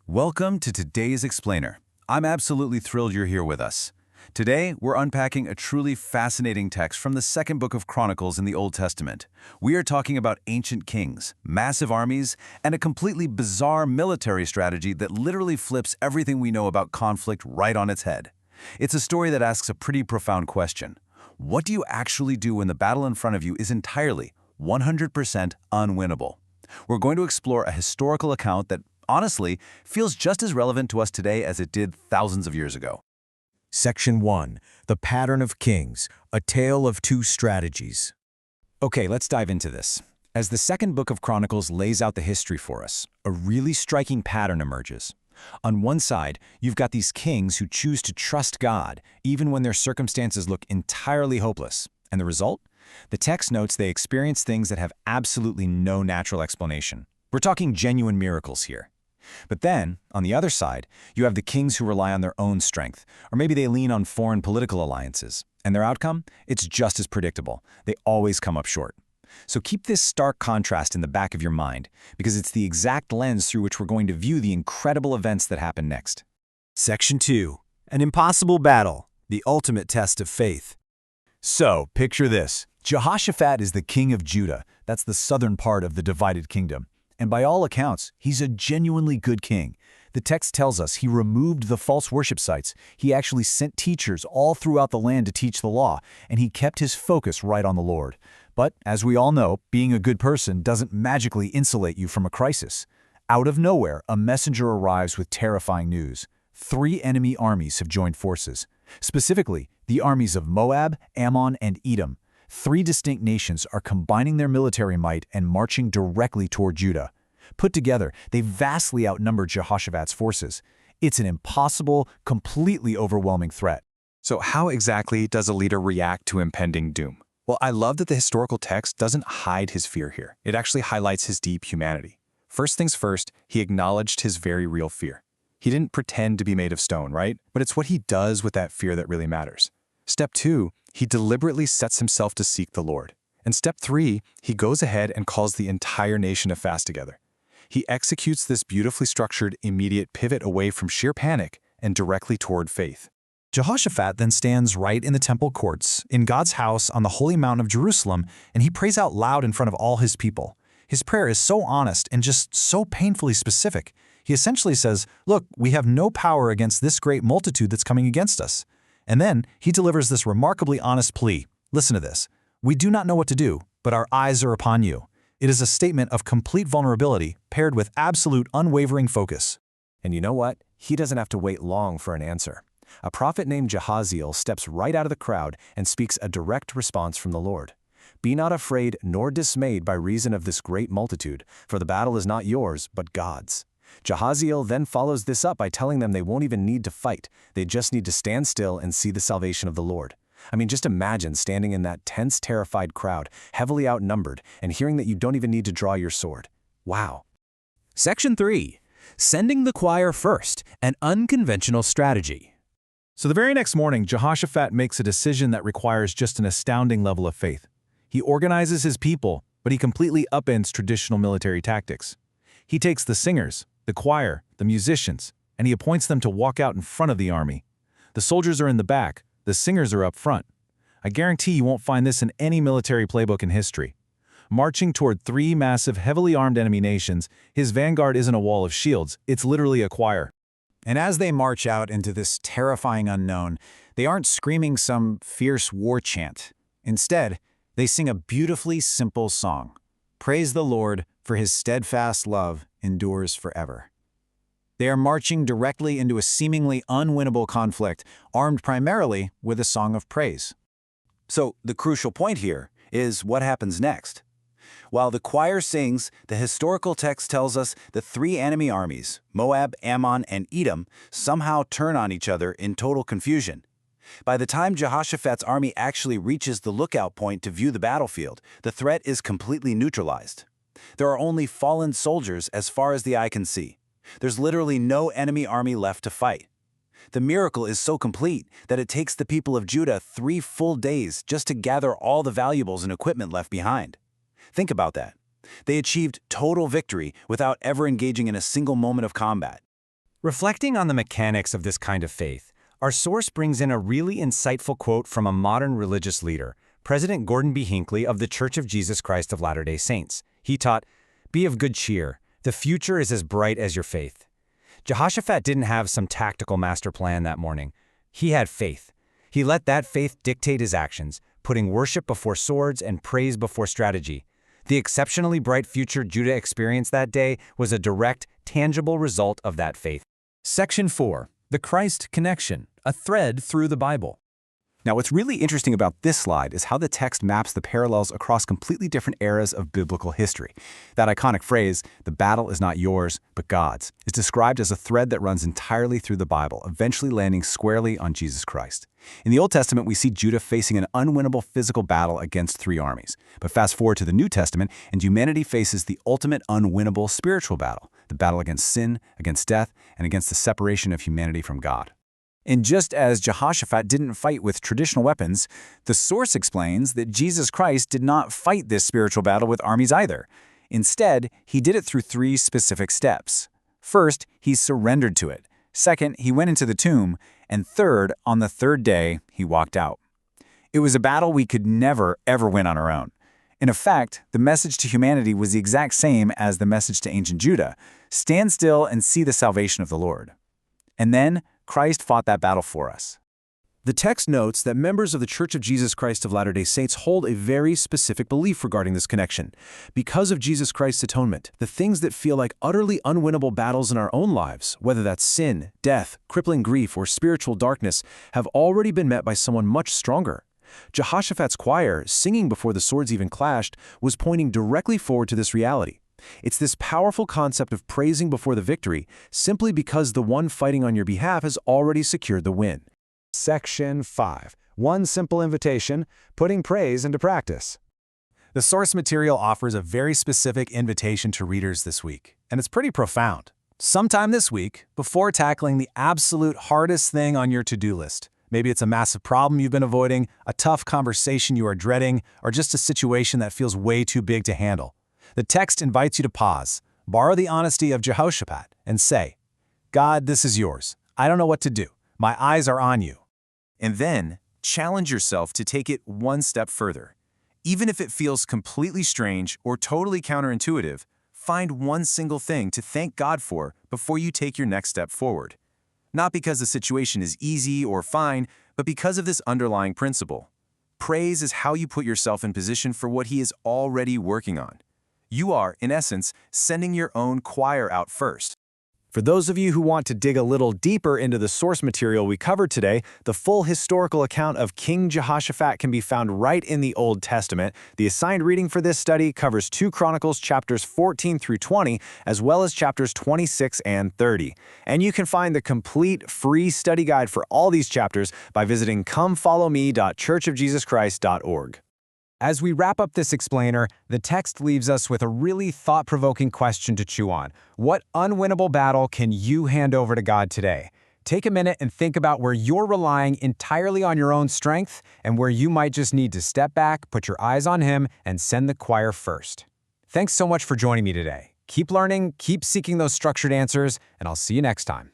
Welcome to today's Explainer. I'm absolutely thrilled you're here with us. Today, we're unpacking a truly fascinating text from the second book of Chronicles in the Old Testament. We are talking about ancient kings, massive armies, and a completely bizarre military strategy that literally flips everything we know about conflict right on its head. It's a story that asks a pretty profound question. What do you actually do when the battle in front of you is entirely, 100% unwinnable? We're going to explore a historical account that, honestly, feels just as relevant to us today as it did thousands of years ago. Section 1. The Pattern of Kings, a Tale of Two Strategies. Okay, let's dive into this. As the second book of Chronicles lays out the history for us, a really striking pattern emerges. On one side, you've got these kings who choose to trust God, even when their circumstances look entirely hopeless. And the result? The text notes they experience things that have absolutely no natural explanation. We're talking genuine miracles here. But then, on the other side, you have the kings who rely on their own strength, or maybe they lean on foreign political alliances. And their outcome? It's just as predictable. They always come up short. So keep this stark contrast in the back of your mind, because it's the exact lens through which we're going to view the incredible events that happen next. Section 2. An Impossible Battle, the Ultimate Test of Faith. So, picture this. Jehoshaphat is the king of Judah. That's the southern part of the divided kingdom. And by all accounts, he's a genuinely good king. The text tells us he removed the false worship sites. He actually sent teachers all throughout the land to teach the law, and he kept his focus right on the Lord. But, as we all know, being a good person doesn't magically insulate you from a crisis. Out of nowhere, a messenger arrives with terrifying news. 3 enemy armies have joined forces. Specifically, the armies of Moab, Ammon, and Edom. 3 distinct nations are combining their military might and marching directly toward Judah. Put together, they vastly outnumber Jehoshaphat's forces. It's an impossible, completely overwhelming threat. So how exactly does a leader react to impending doom? Well, I love that the historical text doesn't hide his fear here. It actually highlights his deep humanity. First things first, he acknowledged his very real fear. He didn't pretend to be made of stone, right? But it's what he does with that fear that really matters. Step 2, he deliberately sets himself to seek the Lord. And step 3, he goes ahead and calls the entire nation to fast together. He executes this beautifully structured, immediate pivot away from sheer panic and directly toward faith. Jehoshaphat then stands right in the temple courts, in God's house on the holy mountain of Jerusalem, and he prays out loud in front of all his people. His prayer is so honest and just so painfully specific. He essentially says, look, we have no power against this great multitude that's coming against us. And then he delivers this remarkably honest plea. Listen to this. We do not know what to do, but our eyes are upon you. It is a statement of complete vulnerability paired with absolute unwavering focus. And you know what? He doesn't have to wait long for an answer. A prophet named Jehaziel steps right out of the crowd and speaks a direct response from the Lord. Be not afraid nor dismayed by reason of this great multitude, for the battle is not yours, but God's. Jehaziel then follows this up by telling them they won't even need to fight. They just need to stand still and see the salvation of the Lord. I mean, just imagine standing in that tense, terrified crowd, heavily outnumbered, and hearing that you don't even need to draw your sword. Wow. Section 3. Sending the choir first, an unconventional strategy. So the very next morning, Jehoshaphat makes a decision that requires just an astounding level of faith. He organizes his people, but he completely upends traditional military tactics. He takes the singers, the choir, the musicians, and he appoints them to walk out in front of the army. The soldiers are in the back, the singers are up front. I guarantee you won't find this in any military playbook in history. Marching toward 3 massive, heavily armed enemy nations, his vanguard isn't a wall of shields, it's literally a choir. And as they march out into this terrifying unknown, they aren't screaming some fierce war chant. Instead, they sing a beautifully simple song. Praise the Lord, for his steadfast love endures forever. They are marching directly into a seemingly unwinnable conflict, armed primarily with a song of praise. So the crucial point here is what happens next. While the choir sings, the historical text tells us the 3 enemy armies, Moab, Ammon, and Edom, somehow turn on each other in total confusion. By the time Jehoshaphat's army actually reaches the lookout point to view the battlefield, the threat is completely neutralized. There are only fallen soldiers as far as the eye can see. There's literally no enemy army left to fight. The miracle is so complete that it takes the people of Judah 3 full days just to gather all the valuables and equipment left behind. Think about that. They achieved total victory without ever engaging in a single moment of combat. Reflecting on the mechanics of this kind of faith, our source brings in a really insightful quote from a modern religious leader, President Gordon B. Hinckley of the Church of Jesus Christ of Latter-day Saints. He taught, "Be of good cheer. The future is as bright as your faith." Jehoshaphat didn't have some tactical master plan that morning. He had faith. He let that faith dictate his actions, putting worship before swords and praise before strategy. The exceptionally bright future Judah experienced that day was a direct, tangible result of that faith. Section 4. The Christ Connection, a thread through the Bible. Now, what's really interesting about this slide is how the text maps the parallels across completely different eras of biblical history. That iconic phrase, "the battle is not yours, but God's," is described as a thread that runs entirely through the Bible, eventually landing squarely on Jesus Christ. In the Old Testament, we see Judah facing an unwinnable physical battle against three armies. But fast forward to the New Testament, and humanity faces the ultimate unwinnable spiritual battle, the battle against sin, against death, and against the separation of humanity from God. And just as Jehoshaphat didn't fight with traditional weapons, the source explains that Jesus Christ did not fight this spiritual battle with armies either. Instead, he did it through three specific steps. First, he surrendered to it. Second, he went into the tomb. And third, on the third day, he walked out. It was a battle we could never, ever win on our own. In effect, the message to humanity was the exact same as the message to ancient Judah: stand still and see the salvation of the Lord. And then, Christ fought that battle for us. The text notes that members of the Church of Jesus Christ of Latter-day Saints hold a very specific belief regarding this connection. Because of Jesus Christ's atonement, the things that feel like utterly unwinnable battles in our own lives, whether that's sin, death, crippling grief, or spiritual darkness, have already been met by someone much stronger. Jehoshaphat's choir, singing before the swords even clashed, was pointing directly forward to this reality. It's this powerful concept of praising before the victory, simply because the one fighting on your behalf has already secured the win. Section 5. One simple invitation, putting praise into practice. The source material offers a very specific invitation to readers this week, and it's pretty profound. Sometime this week, before tackling the absolute hardest thing on your to-do list, maybe it's a massive problem you've been avoiding, a tough conversation you are dreading, or just a situation that feels way too big to handle, the text invites you to pause, borrow the honesty of Jehoshaphat, and say, "God, this is yours. I don't know what to do. My eyes are on you." And then, challenge yourself to take it one step further. Even if it feels completely strange or totally counterintuitive, find one single thing to thank God for before you take your next step forward. Not because the situation is easy or fine, but because of this underlying principle. Praise is how you put yourself in position for what He is already working on. You are, in essence, sending your own choir out first. For those of you who want to dig a little deeper into the source material we covered today, the full historical account of King Jehoshaphat can be found right in the Old Testament. The assigned reading for this study covers 2 Chronicles chapters 14 through 20, as well as chapters 26 and 30. And you can find the complete free study guide for all these chapters by visiting comefollowme.churchofjesuschrist.org. As we wrap up this explainer, the text leaves us with a really thought-provoking question to chew on. What unwinnable battle can you hand over to God today? Take a minute and think about where you're relying entirely on your own strength and where you might just need to step back, put your eyes on Him, and send the choir first. Thanks so much for joining me today. Keep learning, keep seeking those structured answers, and I'll see you next time.